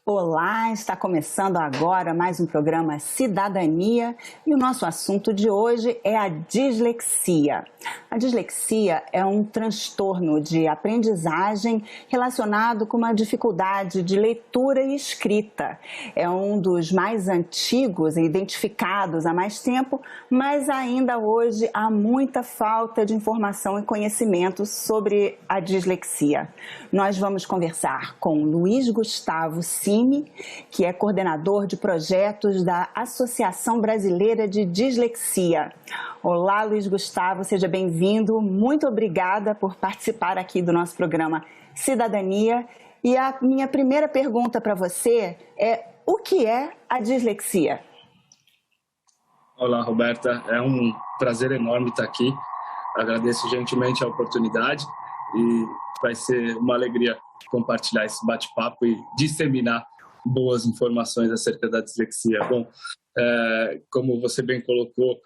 Olá, está começando agora mais um programa Cidadania e o nosso assunto de hoje é a dislexia. A dislexia é um transtorno de aprendizagem relacionado com uma dificuldade de leitura e escrita. É um dos mais antigos e identificados há mais tempo, mas ainda hoje há muita falta de informação e conhecimento sobre a dislexia. Nós vamos conversar com Luiz Gustavo Cini, que é coordenador de projetos da Associação Brasileira de Dislexia. Olá, Luiz Gustavo, seja bem-vindo. Muito obrigada por participar aqui do nosso programa Cidadania. E a minha primeira pergunta para você é: o que é a dislexia? Olá, Roberta. É um prazer enorme estar aqui. Agradeço gentilmente a oportunidade e vai ser uma alegria compartilhar esse bate-papo e disseminar boas informações acerca da dislexia. Bom, como você bem colocou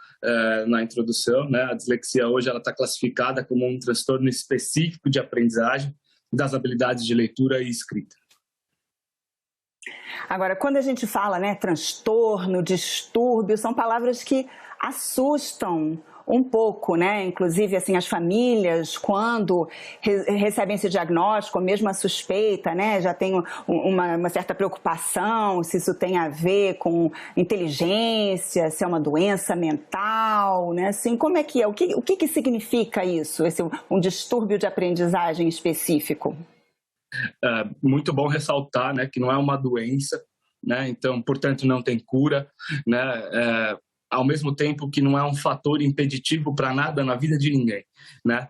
na introdução, né, a dislexia hoje está classificada como um transtorno específico de aprendizagem das habilidades de leitura e escrita. Agora, quando a gente fala, né, transtorno, distúrbio, são palavras que assustam um pouco, né? Inclusive, assim, as famílias, quando recebem esse diagnóstico, ou mesmo a suspeita, né? Já tem uma certa preocupação se isso tem a ver com inteligência, se é uma doença mental, né? Assim, como é que é? O que significa isso, um distúrbio de aprendizagem específico? Muito bom ressaltar, né, que não é uma doença, né? Então, portanto, não tem cura, né? Ao mesmo tempo que não é um fator impeditivo para nada na vida de ninguém, né?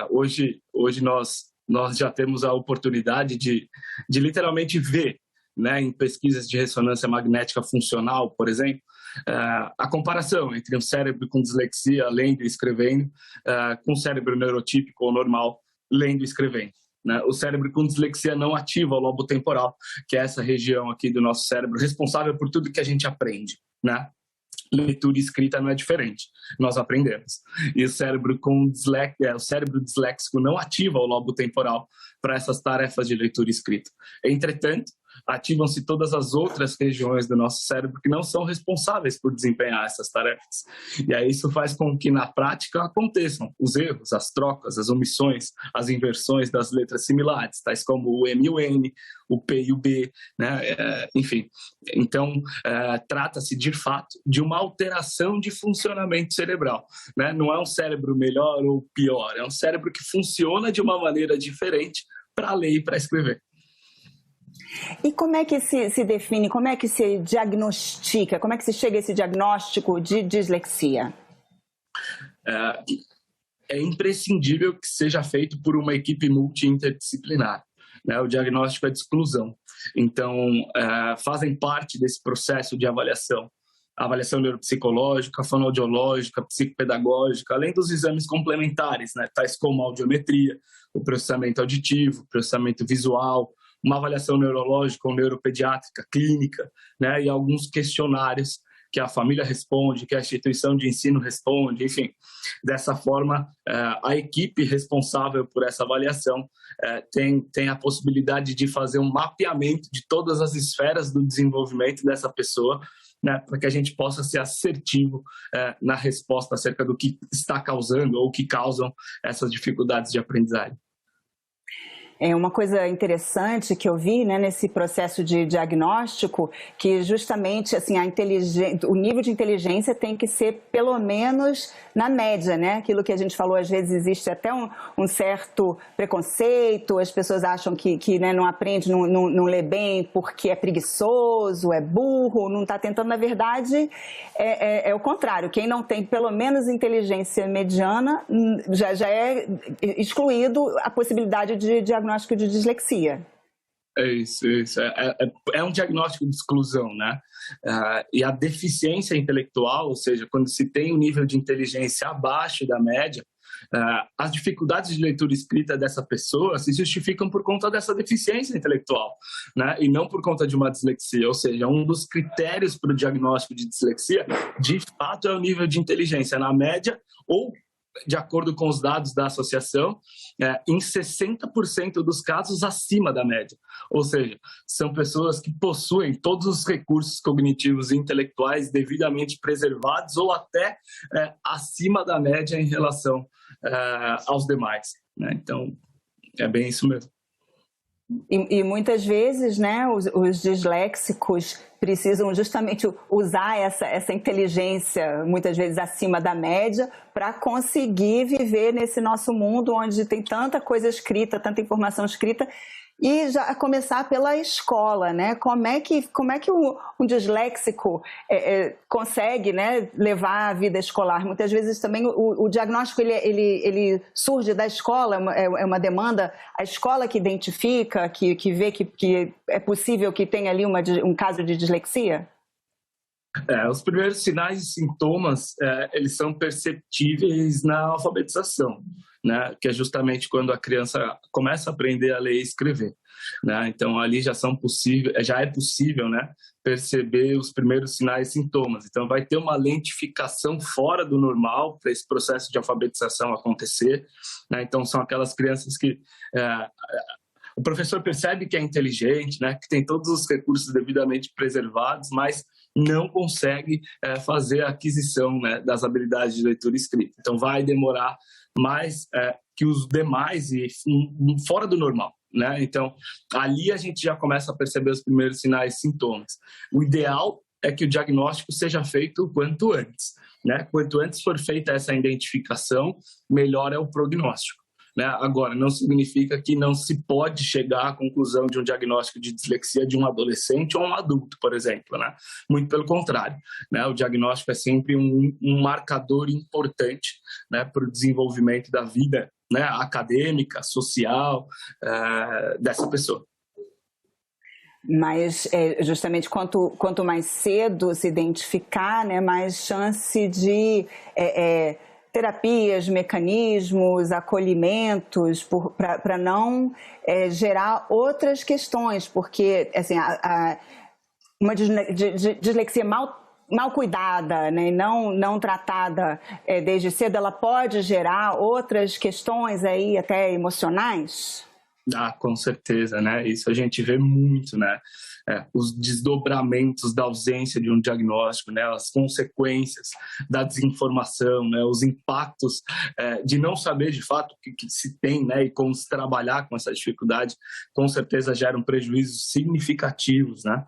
Hoje nós já temos a oportunidade de literalmente ver, né, em pesquisas de ressonância magnética funcional, por exemplo, a comparação entre um cérebro com dislexia lendo e escrevendo com um cérebro neurotípico ou normal lendo e escrevendo. Né? O cérebro com dislexia não ativa o lobo temporal, que é essa região aqui do nosso cérebro responsável por tudo que a gente aprende, né? Leitura e escrita não é diferente, nós aprendemos. E o cérebro disléxico não ativa o lobo temporal para essas tarefas de leitura e escrita. Entretanto, ativam-se todas as outras regiões do nosso cérebro que não são responsáveis por desempenhar essas tarefas. E aí isso faz com que na prática aconteçam os erros, as trocas, as omissões, as inversões das letras similares, tais como o M e o N, o P e o B, né? Enfim. Então, trata-se de fato de uma alteração de funcionamento cerebral, né? Não é um cérebro melhor ou pior, é um cérebro que funciona de uma maneira diferente para ler e para escrever. E como é que se define, como é que se diagnostica, como é que se chega a esse diagnóstico de dislexia? É imprescindível que seja feito por uma equipe multi-interdisciplinar, né? O diagnóstico é de exclusão. Então, fazem parte desse processo de avaliação neuropsicológica, fonoaudiológica, psicopedagógica, além dos exames complementares, né, tais como a audiometria, o processamento auditivo, o processamento visual, uma avaliação neurológica ou neuropediátrica clínica, né, e alguns questionários que a família responde, que a instituição de ensino responde, enfim. Dessa forma, a equipe responsável por essa avaliação tem a possibilidade de fazer um mapeamento de todas as esferas do desenvolvimento dessa pessoa, né, para que a gente possa ser assertivo na resposta acerca do que está causando ou que causam essas dificuldades de aprendizagem. É uma coisa interessante que eu vi, né, nesse processo de diagnóstico, que justamente assim, o nível de inteligência tem que ser pelo menos na média, né? Aquilo que a gente falou, às vezes existe até um certo preconceito, as pessoas acham que né, não aprende, não lê bem porque é preguiçoso, é burro, não está tentando. Na verdade, é o contrário. Quem não tem pelo menos inteligência mediana já é excluído a possibilidade de diagnóstico de dislexia. Isso. É um diagnóstico de exclusão, né? E a deficiência intelectual, ou seja, quando se tem um nível de inteligência abaixo da média, as dificuldades de leitura e escrita dessa pessoa se justificam por conta dessa deficiência intelectual, né? E não por conta de uma dislexia. Ou seja, um dos critérios para o diagnóstico de dislexia, de fato, é o nível de inteligência na média ou de acordo com os dados da associação, em 60% dos casos acima da média. Ou seja, são pessoas que possuem todos os recursos cognitivos e intelectuais devidamente preservados ou até acima da média em relação aos demais, né? Então, é bem isso mesmo. E muitas vezes, né, os disléxicos precisam justamente usar essa inteligência, muitas vezes acima da média, para conseguir viver nesse nosso mundo onde tem tanta coisa escrita, tanta informação escrita, e já começar pela escola, né? Como é que um disléxico consegue, né, levar a vida escolar? Muitas vezes também o diagnóstico ele surge da escola, é uma demanda, a escola que identifica, que vê que é possível que tenha ali um caso de dislexia? Os primeiros sinais e sintomas, eles são perceptíveis na alfabetização, né? Que é justamente quando a criança começa a aprender a ler e escrever, né? Então, ali já é possível, né, perceber os primeiros sinais e sintomas. Então, vai ter uma lentificação fora do normal para esse processo de alfabetização acontecer, né? Então, são aquelas crianças que o professor percebe que é inteligente, né, que tem todos os recursos devidamente preservados, mas não consegue fazer a aquisição, né, das habilidades de leitura e escrita. Então, vai demorar mais que os demais e fora do normal, né? Então, ali a gente já começa a perceber os primeiros sinais e sintomas. O ideal é que o diagnóstico seja feito o quanto antes, né? Quanto antes for feita essa identificação, melhor é o prognóstico, né? Agora, não significa que não se pode chegar à conclusão de um diagnóstico de dislexia de um adolescente ou um adulto, por exemplo, né? Muito pelo contrário, né? O diagnóstico é sempre um marcador importante, né, para o desenvolvimento da vida, né, acadêmica, social, dessa pessoa. Mas justamente quanto mais cedo se identificar, né, mais chance de terapias, mecanismos, acolhimentos, para não gerar outras questões, porque assim, uma dislexia mal cuidada, né, não tratada desde cedo, ela pode gerar outras questões aí até emocionais? Com certeza, né? Isso a gente vê muito, né? Os desdobramentos da ausência de um diagnóstico, né? As consequências da desinformação, né? Os impactos de não saber de fato o que se tem, né? E como se trabalhar com essa dificuldade, com certeza geram prejuízos significativos, né?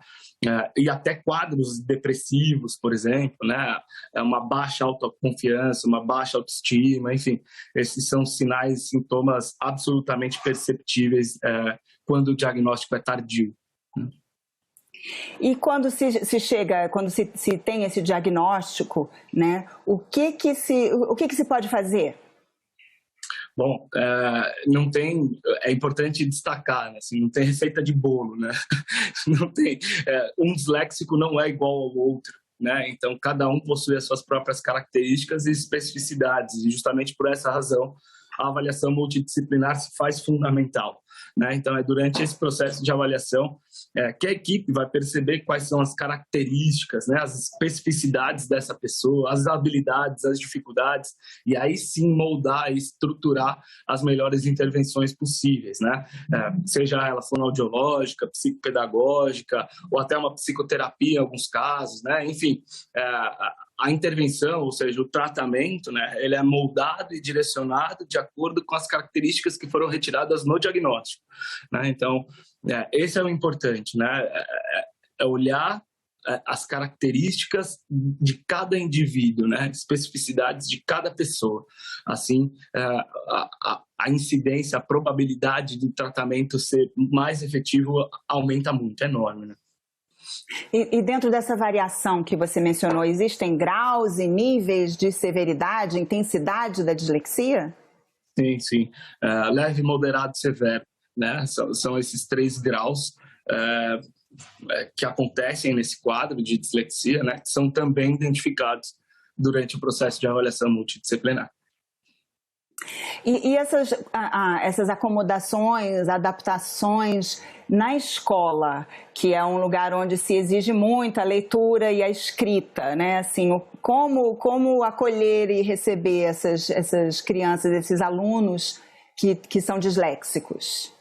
E até quadros depressivos, por exemplo, né? Uma baixa autoconfiança, uma baixa autoestima, enfim, esses são sinais e sintomas absolutamente perceptíveis quando o diagnóstico é tardio. E quando se tem esse diagnóstico, né? O que se pode fazer? Bom, é importante destacar, né? Assim, não tem receita de bolo, né? Não tem, um disléxico não é igual ao outro, né? Então, cada um possui as suas próprias características e especificidades, e justamente por essa razão, a avaliação multidisciplinar se faz fundamental, né? Então, é durante esse processo de avaliação que a equipe vai perceber quais são as características, né, as especificidades dessa pessoa, as habilidades, as dificuldades, e aí sim moldar e estruturar as melhores intervenções possíveis, né? Seja ela fonoaudiológica, psicopedagógica, ou até uma psicoterapia em alguns casos, né? Enfim, a intervenção, ou seja, o tratamento, né, ele é moldado e direcionado de acordo com as características que foram retiradas no diagnóstico, né? Então, esse é o importante, né? Olhar as características de cada indivíduo, né? Especificidades de cada pessoa. Assim, a incidência, a probabilidade do tratamento ser mais efetivo aumenta muito, é enorme, né? E dentro dessa variação que você mencionou, existem graus e níveis de severidade, intensidade da dislexia? Sim. Leve, moderado e severo, né? São esses 3 graus que acontecem nesse quadro de dislexia, né? Que são também identificados durante o processo de avaliação multidisciplinar. E essas acomodações, adaptações na escola, que é um lugar onde se exige muito a leitura e a escrita, né? Assim, como acolher e receber essas crianças, esses alunos que são disléxicos?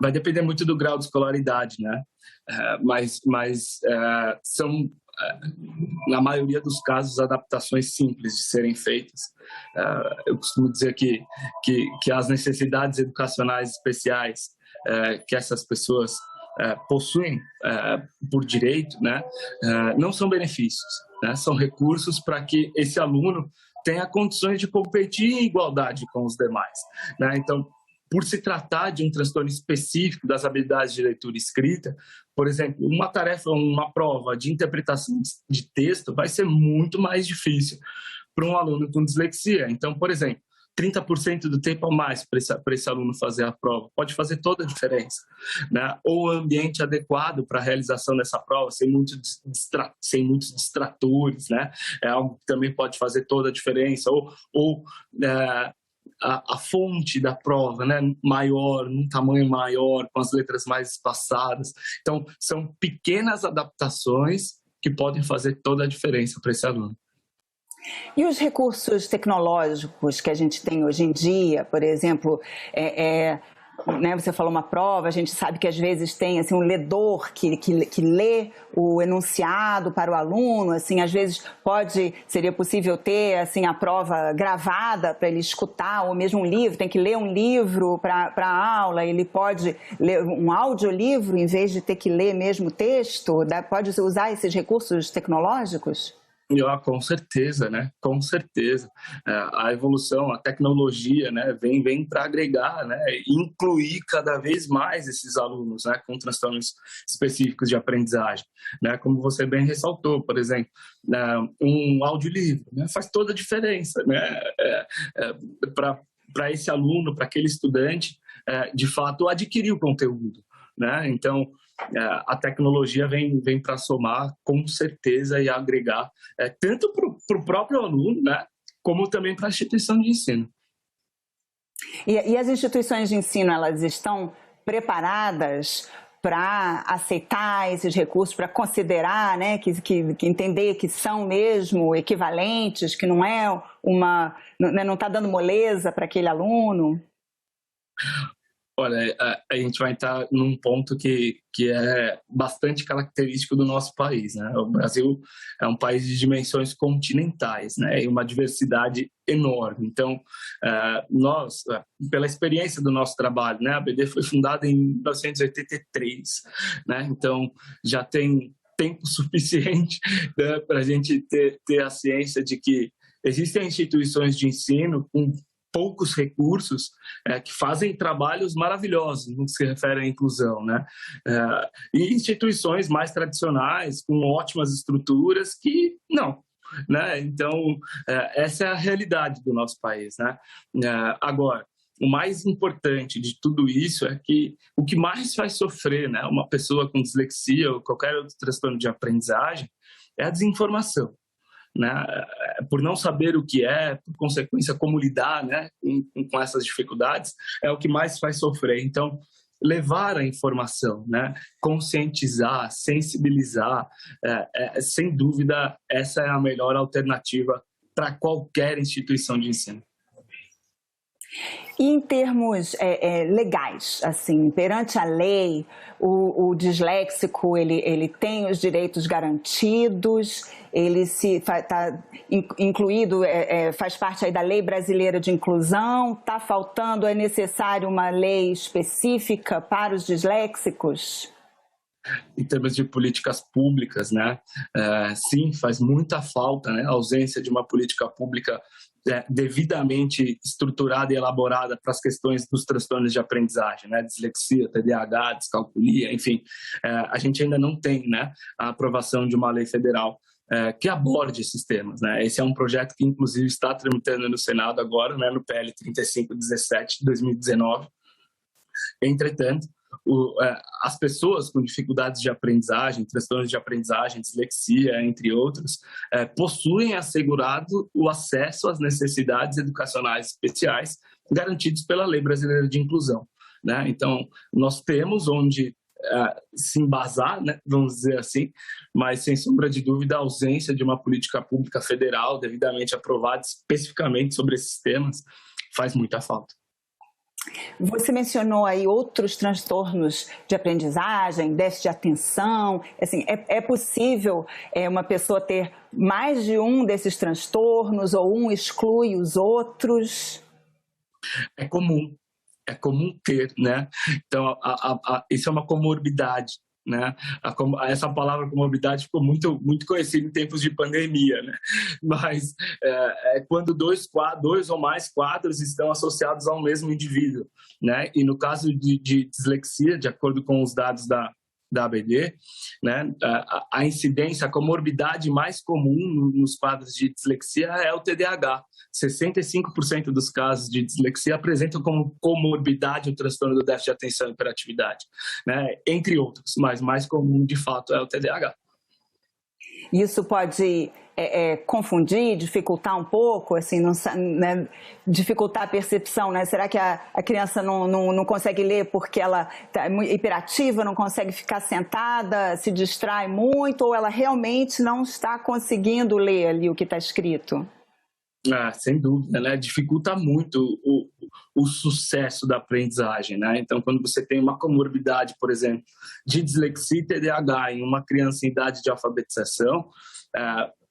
Vai depender muito do grau de escolaridade, né? Mas são, na maioria dos casos, adaptações simples de serem feitas. Eu costumo dizer que as necessidades educacionais especiais que essas pessoas possuem por direito, né, não são benefícios, né? São recursos para que esse aluno tenha condições de competir em igualdade com os demais, né? Então, por se tratar de um transtorno específico das habilidades de leitura e escrita, por exemplo, uma tarefa, uma prova de interpretação de texto vai ser muito mais difícil para um aluno com dislexia. Então, por exemplo, 30% do tempo a mais para esse aluno fazer a prova pode fazer toda a diferença, né? Ou o ambiente adequado para a realização dessa prova, sem muitos distratores, né? É algo que também pode fazer toda a diferença. Ou a fonte da prova, né, maior, num tamanho maior, com as letras mais espaçadas. Então, são pequenas adaptações que podem fazer toda a diferença para esse aluno. E os recursos tecnológicos que a gente tem hoje em dia, por exemplo, né, você falou uma prova, a gente sabe que às vezes tem assim, um ledor que lê o enunciado para o aluno, assim, às vezes seria possível ter assim, a prova gravada para ele escutar, ou mesmo um livro, tem que ler um livro para a aula, ele pode ler um audiolivro em vez de ter que ler mesmo o texto, pode usar esses recursos tecnológicos? Com certeza, né? Com certeza. A evolução, a tecnologia, né, vem para agregar, né, incluir cada vez mais esses alunos, né, com transtornos específicos de aprendizagem, né? Como você bem ressaltou, por exemplo, um audiolivro, né, faz toda a diferença, né? Para esse aluno, para aquele estudante, de fato, adquirir o conteúdo, né? Então, a tecnologia vem para somar, com certeza, e agregar, tanto para o próprio aluno, né, como também para a instituição de ensino. E as instituições de ensino, elas estão preparadas para aceitar esses recursos, para considerar, né, que entender que são mesmo equivalentes, que não é não está dando moleza para aquele aluno? Olha, a gente vai estar num ponto que é bastante característico do nosso país, né? O Brasil é um país de dimensões continentais, né? E uma diversidade enorme. Então, nós, pela experiência do nosso trabalho, né? A ABD foi fundada em 1983, né? Então, já tem tempo suficiente, né, para a gente ter a ciência de que existem instituições de ensino com poucos recursos que fazem trabalhos maravilhosos no que se refere à inclusão, né? E instituições mais tradicionais, com ótimas estruturas, que não. Né? Então, essa é a realidade do nosso país, né? Agora, o mais importante de tudo isso é que o que mais faz sofrer, né, uma pessoa com dislexia ou qualquer outro transtorno de aprendizagem é a desinformação. Né? Por não saber o que por consequência, como lidar, né, com essas dificuldades, é o que mais faz sofrer. Então, levar a informação, né, conscientizar, sensibilizar, sem dúvida, essa é a melhor alternativa para qualquer instituição de ensino. E em termos legais, assim, perante a lei, o disléxico ele tem os direitos garantidos, ele está incluído, faz parte aí da Lei Brasileira de Inclusão, está faltando, é necessário uma lei específica para os disléxicos? Em termos de políticas públicas, né? Sim, faz muita falta, né, a ausência de uma política pública devidamente estruturada e elaborada para as questões dos transtornos de aprendizagem, né? Dislexia, TDAH, descalculia, enfim. A gente ainda não tem, né, a aprovação de uma lei federal que aborde esses temas, né? Esse é um projeto que, inclusive, está tramitando no Senado agora, né, no PL 3517 de 2019. Entretanto, as pessoas com dificuldades de aprendizagem, transtornos de aprendizagem, dislexia, entre outros, possuem assegurado o acesso às necessidades educacionais especiais garantidos pela Lei Brasileira de Inclusão, né? Então, nós temos onde se embasar, né, vamos dizer assim, mas sem sombra de dúvida a ausência de uma política pública federal devidamente aprovada especificamente sobre esses temas faz muita falta. Você mencionou aí outros transtornos de aprendizagem, déficit de atenção. Assim, é possível uma pessoa ter mais de um desses transtornos ou um exclui os outros? É comum ter, né? Então, isso é uma comorbidade, né? Essa palavra comorbidade ficou muito conhecida em tempos de pandemia, né? Mas quando dois ou mais quadros estão associados ao mesmo indivíduo, né? E no caso de dislexia, de acordo com os dados da ABD, né, a incidência, a comorbidade mais comum nos quadros de dislexia é o TDAH. 65% dos casos de dislexia apresentam como comorbidade o transtorno do déficit de atenção e hiperatividade, né, entre outros, mas mais comum de fato é o TDAH. Isso pode confundir, dificultar um pouco, assim, né, dificultar a percepção, né? Será que a criança não consegue ler porque ela está hiperativa, não consegue ficar sentada, se distrai muito, ou ela realmente não está conseguindo ler ali o que está escrito? Sem dúvida, né? Dificulta muito o sucesso da aprendizagem, né? Então, quando você tem uma comorbidade, por exemplo, de dislexia e TDAH em uma criança em idade de alfabetização,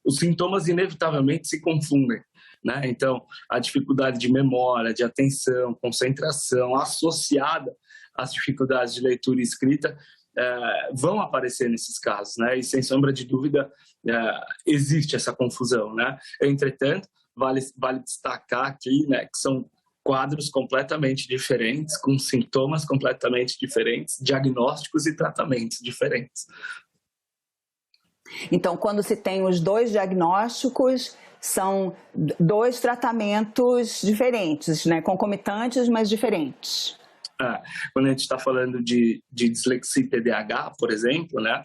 os sintomas inevitavelmente se confundem, né? Então, a dificuldade de memória, de atenção, concentração, associada às dificuldades de leitura e escrita, vão aparecer nesses casos, né? E sem sombra de dúvida, existe essa confusão, né? Entretanto, vale destacar aqui, né, que são quadros completamente diferentes, com sintomas completamente diferentes, diagnósticos e tratamentos diferentes. Então, quando se tem os dois diagnósticos, são dois tratamentos diferentes, né? Concomitantes, mas diferentes. Quando a gente está falando de dislexia e TDAH, por exemplo, né?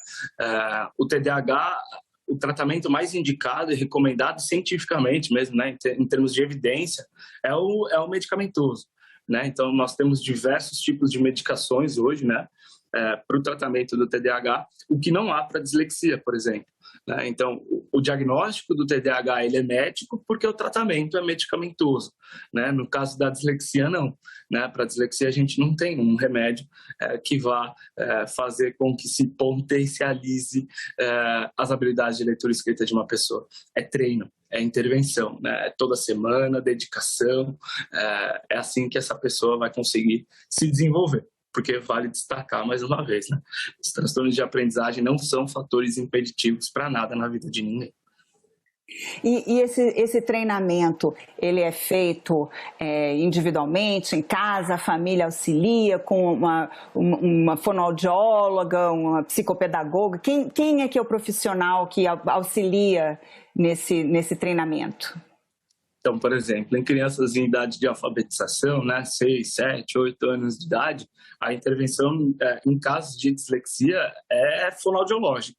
O TDAH, o tratamento mais indicado e recomendado cientificamente mesmo, né? Em termos de evidência, é o medicamentoso, né? Então, nós temos diversos tipos de medicações hoje, né? Para o tratamento do TDAH, o que não há para a dislexia, por exemplo, né? Então, o diagnóstico do TDAH ele é médico porque o tratamento é medicamentoso, né? No caso da dislexia, não, né? Para a dislexia, a gente não tem um remédio que vá fazer com que se potencialize as habilidades de leitura e escrita de uma pessoa. É treino, é intervenção, né? É toda semana, dedicação, é assim que essa pessoa vai conseguir se desenvolver. Porque vale destacar mais uma vez, né? Os transtornos de aprendizagem não são fatores impeditivos para nada na vida de ninguém. E esse treinamento, ele é feito individualmente, em casa, a família auxilia, com uma fonoaudióloga, uma psicopedagoga? Quem é que é o profissional que auxilia nesse treinamento? Então, por exemplo, em crianças em idade de alfabetização, né, 6, 7, 8 anos de idade, a intervenção em casos de dislexia é fonoaudiológica,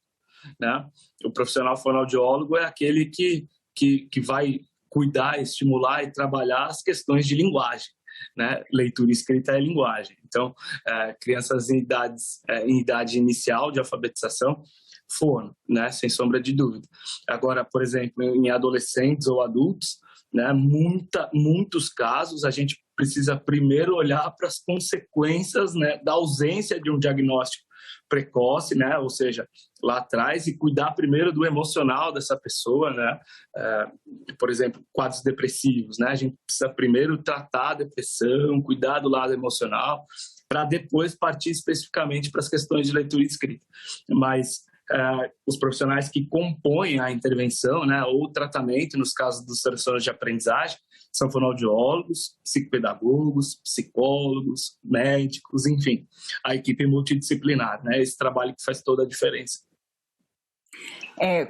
né? O profissional fonoaudiólogo é aquele que vai cuidar, estimular e trabalhar as questões de linguagem, né? Leitura e escrita é linguagem. Então, crianças em idade inicial de alfabetização, fono, né? Sem sombra de dúvida. Agora, por exemplo, em adolescentes ou adultos, né, muitos casos a gente precisa primeiro olhar para as consequências, né, da ausência de um diagnóstico precoce, né, ou seja, lá atrás, e cuidar primeiro do emocional dessa pessoa, né, por exemplo, quadros depressivos, né, a gente precisa primeiro tratar a depressão, cuidar do lado emocional, para depois partir especificamente para as questões de leitura e escrita. Mas os profissionais que compõem a intervenção, né, ou o tratamento, nos casos dos transtornos de aprendizagem, são fonoaudiólogos, psicopedagogos, psicólogos, médicos, enfim, a equipe multidisciplinar, né, esse trabalho que faz toda a diferença.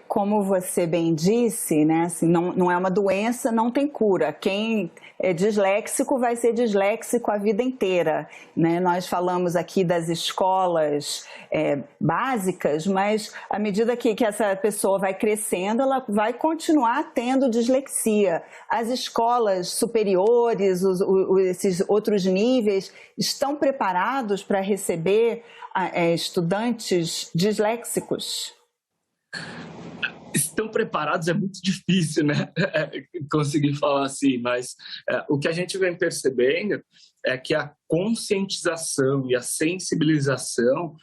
Como você bem disse, né, assim, não é uma doença, não tem cura. Quem é disléxico vai ser disléxico a vida inteira, né? Nós falamos aqui das escolas básicas, mas à medida que essa pessoa vai crescendo, ela vai continuar tendo dislexia. As escolas superiores, esses outros níveis, estão preparados para receber estudantes disléxicos? Estão preparados é muito difícil, né? Conseguir falar assim, mas o que a gente vem percebendo é que a conscientização e a sensibilização,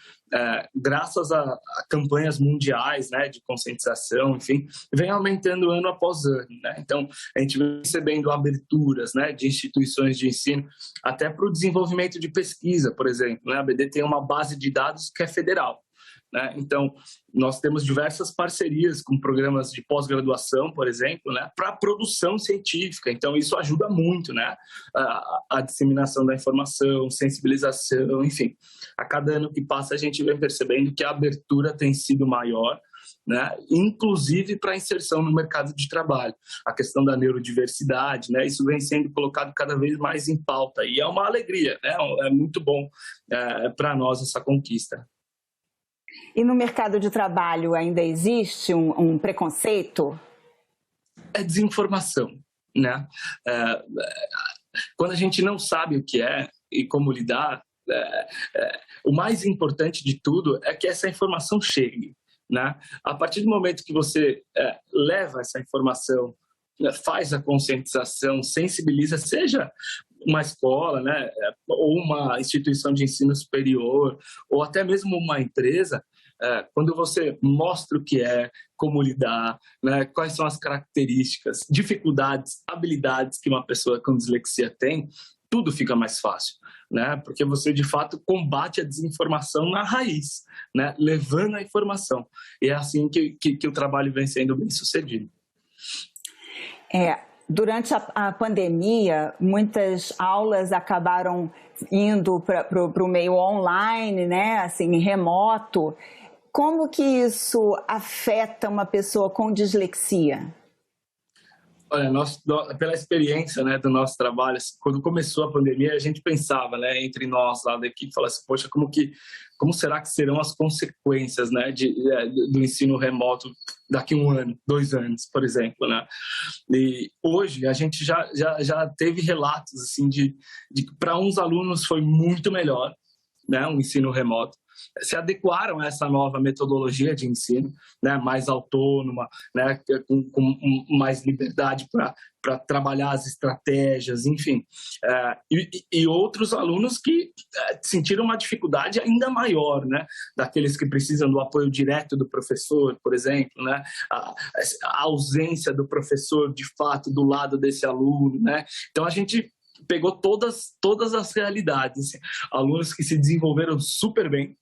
graças a campanhas mundiais, né, de conscientização, enfim, vem aumentando ano após ano, né? Então, a gente vem recebendo aberturas, né, de instituições de ensino, até para o desenvolvimento de pesquisa, por exemplo, né? A ABD tem uma base de dados que é federal, né? Então, nós temos diversas parcerias com programas de pós-graduação, por exemplo, né, para produção científica. Então, isso ajuda muito, né, a disseminação da informação, sensibilização, enfim. A cada ano que passa, a gente vem percebendo que a abertura tem sido maior, né, inclusive para a inserção no mercado de trabalho. A questão da neurodiversidade, né, isso vem sendo colocado cada vez mais em pauta. E é uma alegria, né, é muito bom para nós essa conquista. E no mercado de trabalho ainda existe um preconceito? É desinformação, né? Quando a gente não sabe o que é e como lidar, o mais importante de tudo é que essa informação chegue, né? A partir do momento que você leva essa informação, faz a conscientização, sensibiliza, seja uma escola, né, ou uma instituição de ensino superior, ou até mesmo uma empresa, quando você mostra o que é, como lidar, né, quais são as características, dificuldades, habilidades que uma pessoa com dislexia tem, tudo fica mais fácil, né? Porque você, de fato, combate a desinformação na raiz, né? Levando a informação. E é assim que o trabalho vem sendo bem sucedido. Durante a pandemia, muitas aulas acabaram indo para o meio online, né? Assim, remoto. Como que isso afeta uma pessoa com dislexia? Olha, pela experiência, né, do nosso trabalho, quando começou a pandemia, a gente pensava, né, entre nós lá da equipe, falava assim, poxa, como será que serão as consequências, né, do ensino remoto daqui 1 ano, 2 anos, por exemplo, né? E hoje a gente já teve relatos assim de que para uns alunos foi muito melhor, né, um ensino remoto. Se adequaram a essa nova metodologia de ensino, né, mais autônoma, né, com mais liberdade para trabalhar as estratégias, enfim. E outros alunos que sentiram uma dificuldade ainda maior, né, daqueles que precisam do apoio direto do professor, por exemplo, né, a ausência do professor, de fato, do lado desse aluno, né. Então, a gente pegou todas as realidades. Alunos que se desenvolveram super bem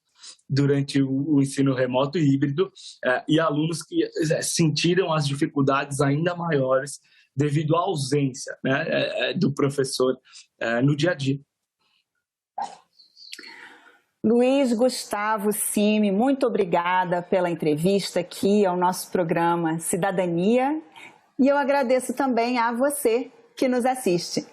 durante o ensino remoto e híbrido, e alunos que sentiram as dificuldades ainda maiores devido à ausência, né, do professor no dia a dia. Luiz Gustavo Cime, muito obrigada pela entrevista aqui ao nosso programa Cidadania, e eu agradeço também a você que nos assiste.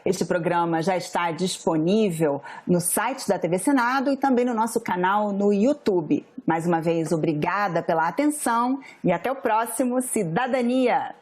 Este programa já está disponível no site da TV Senado e também no nosso canal no YouTube. Mais uma vez, obrigada pela atenção e até o próximo Cidadania.